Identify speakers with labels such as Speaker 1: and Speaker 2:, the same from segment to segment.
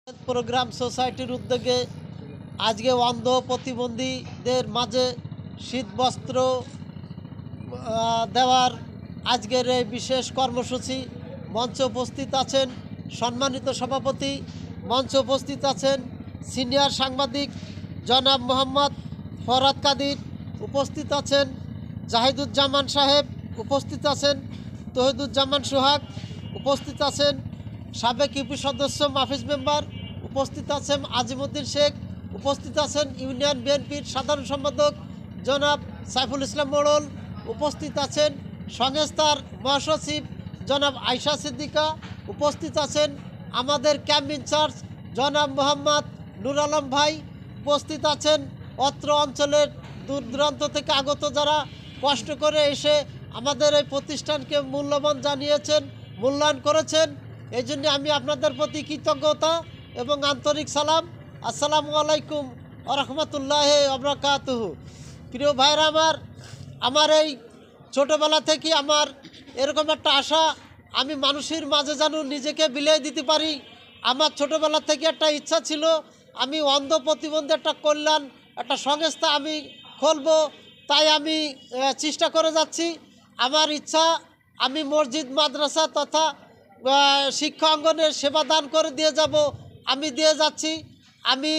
Speaker 1: Programme সোসাইটির উদ্যোগে আজকে অন্ধ প্রতিবন্ধীদের মাঝে শীতবস্ত্র দেওয়ার আজকের এই বিশেষ কর্মসূচি। মঞ্চে উপস্থিত আছেন সম্মানিত সভাপতি, মঞ্চে উপস্থিত আছেন সিনিয়র সাংবাদিক জনাব মোহাম্মদ ফরহাদ কাদির, উপস্থিত আছেন জাহিদুজ্জামান সাহেব, উপস্থিত আছেন তহিদুজ্জামান সোহাগ, উপস্থিত আছেন সাবেক ইউপি সদস্য মাহফিজ মেম্বার, উপস্থিত আছেন আজিমুদ্দিন শেখ, উপস্থিত আছেন ইউনিয়ন বিএনপির সাধারণ সম্পাদক জনাব সাইফুল ইসলাম মোড়ল, উপস্থিত আছেন সংস্থার মহাসচিব জনাব আয়শা সিদ্দিকা, উপস্থিত আছেন আমাদের ক্যাম্প ইনচার্জ জনাব মোহাম্মদ নুর আলম ভাই, উপস্থিত আছেন অত্র অঞ্চলের দূর দূরান্ত থেকে আগত যারা কষ্ট করে এসে আমাদের এই প্রতিষ্ঠানকে মূল্যবান জানিয়েছেন, মূল্যায়ন করেছেন। এই জন্য আমি আপনাদের প্রতি কৃতজ্ঞতা এবং আন্তরিক সালাম। আসসালামু আলাইকুম ওয়া রাহমাতুল্লাহি ওয়া বারাকাতুহু। প্রিয় ভাইরা আমার এই ছোটোবেলা থেকে আমার এরকম একটা আশা, আমি মানুষের মাঝে যেন নিজেকে বিলিয়ে দিতে পারি। আমার ছোটোবেলা থেকে একটা ইচ্ছা ছিল, আমি অন্ধ প্রতিবন্ধী একটা কল্যাণ একটা সংস্থা আমি খুলব। তাই আমি চেষ্টা করে যাচ্ছি। আমার ইচ্ছা, আমি মসজিদ মাদ্রাসা তথা শিক্ষা অঙ্গনের সেবা দান করে দিয়ে যাব, আমি দিয়ে যাচ্ছি। আমি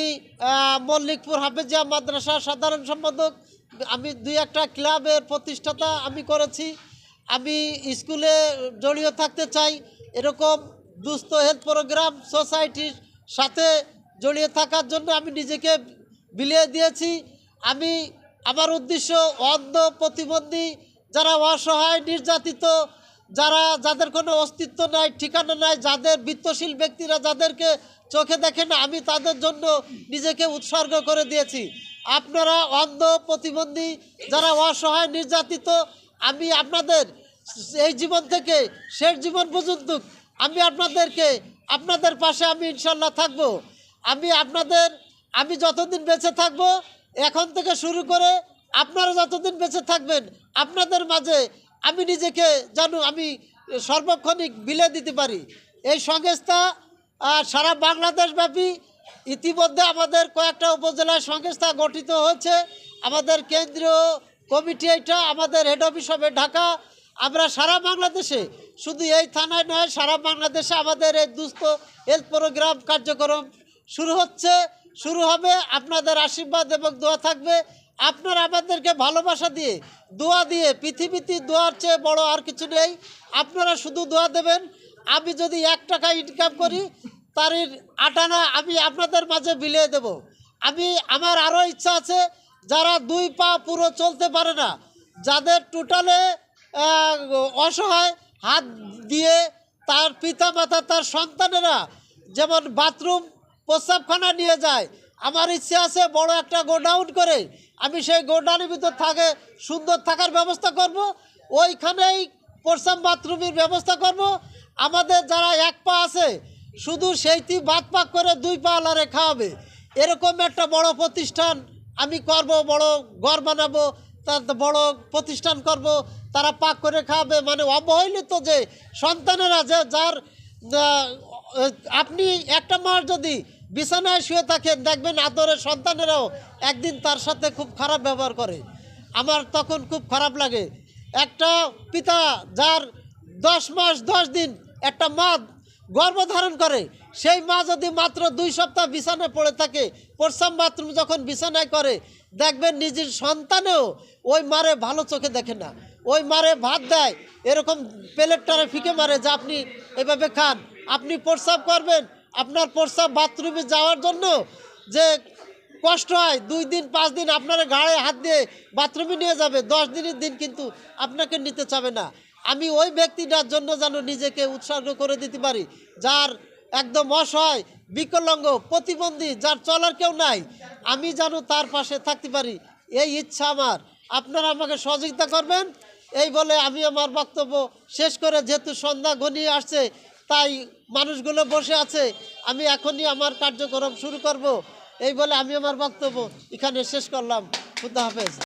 Speaker 1: মল্লিকপুর হাফেজিয়া মাদ্রাসা সাধারণ সম্পাদক, আমি দুই একটা ক্লাবের প্রতিষ্ঠাতা আমি করেছি। আমি স্কুলে জড়িয়ে থাকতে চাই, এরকম দুস্থ হেলথ প্রোগ্রাম সোসাইটির সাথে জড়িয়ে থাকার জন্য আমি নিজেকে বিলিয়ে দিয়েছি। আমার উদ্দেশ্য অন্ধ প্রতিবন্ধী যারা অসহায় নির্যাতিত, যাদের কোনো অস্তিত্ব নাই, ঠিকানা নাই, যাদের বিত্তশীল ব্যক্তিরা যাদেরকে চোখে দেখে না, আমি তাদের জন্য নিজেকে উৎসর্গ করে দিয়েছি। আপনারা অন্ধ প্রতিবন্ধী যারা অসহায় নির্যাতিত, আমি আপনাদের এই জীবন থেকে শেষ জীবন পর্যন্ত আমি আপনাদের পাশে আমি ইনশাল্লাহ থাকব। আমি যতদিন বেঁচে থাকব, এখন থেকে শুরু করে আপনারা যতদিন বেঁচে থাকবেন, আপনাদের মাঝে আমি নিজেকে আমি সর্বক্ষণিক বিলিয়ে দিতে পারি। এই সংস্থা সারা বাংলাদেশব্যাপী ইতিমধ্যে আমাদের কয়েকটা উপজেলায় সংস্থা গঠিত হয়েছে। আমাদের কেন্দ্রীয় কমিটি এইটা, আমাদের হেড অফিস হবে ঢাকা। আমরা সারা বাংলাদেশে, শুধু এই থানায় নয়, সারা বাংলাদেশে আমাদের এই দুস্থ হেলথ প্রোগ্রাম কার্যক্রম শুরু হবে। আপনাদের আশীর্বাদ এবং দোয়া থাকবে। আপনারা আমাদেরকে ভালোবাসা দিয়ে, দোয়া দিয়ে, পৃথিবীতে দোয়ার চেয়ে বড় আর কিছু নেই। আপনারা শুধু দোয়া দেবেন। আমি যদি 1 টাকা ইনকাম করি, তার 8 আনা আমি আপনাদের মাঝে বিলিয়ে দেব। আমার আরও ইচ্ছা আছে, যারা 2 পা পুরো চলতে পারে না, যাদের টোটালে অসহায়, হাত দিয়ে তার পিতা মাতা, তার সন্তানেরা যেমন বাথরুম প্রস্রাবখানা নিয়ে যায়, আমার ইচ্ছে আছে বড় একটা গোডাউন করে আমি সেই গোডাউনের ভিতর সুন্দর থাকার ব্যবস্থা করব। ওইখানেই প্রস্রাব বাথরুমের ব্যবস্থা করব। আমাদের যারা 1 পা আছে, শুধু সেইটি বাদ পাক করে 2 পা আলারে খাওয়াবে, এরকম একটা বড় প্রতিষ্ঠান আমি করব, বড় ঘর বানাবো, তার বড় প্রতিষ্ঠান করব, তারা পাক করে খাওয়াবে। মানে অবহেলিত যে সন্তানেরা, যার আপনি একটা মাস যদি বিছানায় শুয়ে থাকেন, দেখবেন আদরের সন্তানেরাও একদিন তার সাথে খুব খারাপ ব্যবহার করে। আমার তখন খুব খারাপ লাগে। একটা পিতা যার 10 মাস 10 দিন একটা মা গর্ভধারণ করে, সেই মা যদি মাত্র 2 সপ্তাহ বিছানায় পড়ে থাকে, প্রস্রাব বাথরুম যখন বিছানায় করে, দেখবেন নিজের সন্তানেও ওই মারে ভালো চোখে দেখে না। ওই মারে ভাত দেয়, এরকম প্লেটটারে ফিকে মারে যে আপনি এভাবে খান, আপনি প্রস্রাব করবেন, আপনার প্রস্রাব বাথরুমে যাওয়ার জন্য যে কষ্ট হয়, 2 দিন 5 দিন আপনার ঘাড়ে হাত দিয়ে বাথরুমে নিয়ে যাবে, 10 দিনের দিন কিন্তু আপনাকে নিতে চাবে না। আমি ওই ব্যক্তিটার জন্য যেন নিজেকে উৎসর্গ করে দিতে পারি, যার একদম অসহায়, বিকলাঙ্গ, প্রতিবন্ধী, যার চলার কেউ নাই, আমি যেন তার পাশে থাকতে পারি, এই ইচ্ছা আমার। আপনারা আমাকে সহযোগিতা করবেন। এই বলে আমি আমার বক্তব্য শেষ করে, যেহেতু সন্ধ্যা ঘনিয়ে আসছে, তাই মানুষগুলো বসে আছে, আমি এখনই আমার কার্যক্রম শুরু করব। এই বলে আমি আমার বক্তব্য এখানে শেষ করলাম। খুদা হাফেজ।